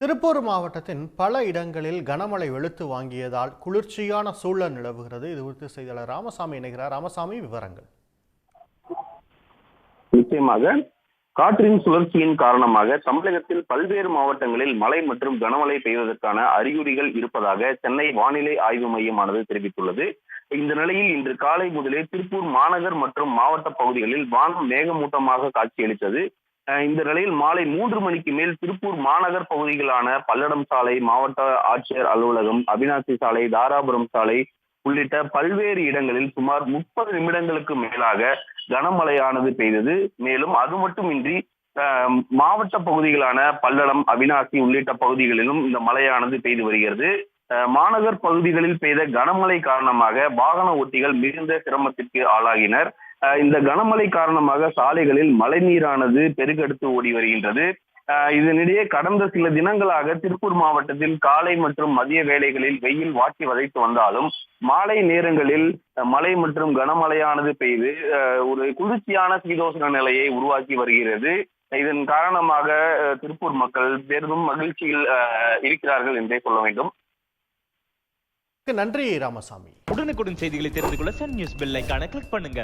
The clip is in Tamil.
திருப்பூர் மாவட்டத்தின் பல இடங்களில் கனமழை வெளுத்து வாங்கியதால் குளிர்ச்சியான சூழல் நிலவுகிறது. இது குறித்து செய்தியாளர் ராமசாமி இணைகிறார். ராமசாமி, விவரங்கள். நிச்சயமாக காற்றின் சுழற்சியின் காரணமாக தமிழகத்தில் பல்வேறு மாவட்டங்களில் மழை மற்றும் கனமழை பெய்வதற்கான அறிகுறிகள் இருப்பதாக சென்னை வானிலை ஆய்வு மையமானது தெரிவித்துள்ளது. இந்த நிலையில் இன்று காலை முதலே திருப்பூர் மாநகர் மற்றும் மாவட்ட பகுதிகளில் வானம் மேகமூட்டமாக காட்சியளித்தது. இந்த நிலையில் மாலை 3 மணிக்கு மேல் திருப்பூர் மாநகர் பகுதிகளான பல்லடம் சாலை, மாவட்ட ஆட்சியர் அலுவலகம், அவினாசி சாலை, தாராபுரம் சாலை உள்ளிட்ட பல்வேறு இடங்களில் சுமார் 30 நிமிடங்களுக்கு மேலாக கனமழையானது பெய்தது. மேலும் அது மட்டுமின்றி மாவட்ட பகுதிகளான பல்லடம், அவினாசி உள்ளிட்ட பகுதிகளிலும் இந்த மழையானது பெய்து வருகிறது. மாநகர் பகுதிகளில் பெய்த கனமழை காரணமாக வாகன ஓட்டிகள் மிகுந்த சிரமத்திற்கு ஆளாகினர். இந்த கனமழை காரணமாக சாலைகளில் மழைநீரானது பெருக்கெடுத்து ஓடி வருகின்றது. இதனிடையே கடந்த சில தினங்களாக திருப்பூர் மாவட்டத்தில் காலை மற்றும் மதிய வேளைகளில் வெயில் வாட்டி வதைத்து வந்தாலும் மாலை நேரங்களில் மழை மற்றும் கனமழையானது பெய்து ஒரு குளிர்ச்சியான சீதோஷண நிலையை உருவாக்கி வருகிறது. இதன் காரணமாக திருப்பூர் மக்கள் பெரிதும் மகிழ்ச்சியில் இருக்கிறார்கள் என்றே சொல்ல வேண்டும். நன்றி ராமசாமி. உடனுக்குடன் செய்திகளை தெரிந்து கொள்ள சன் நியூஸ் பெல் ஐகானை கிளிக் பண்ணுங்க.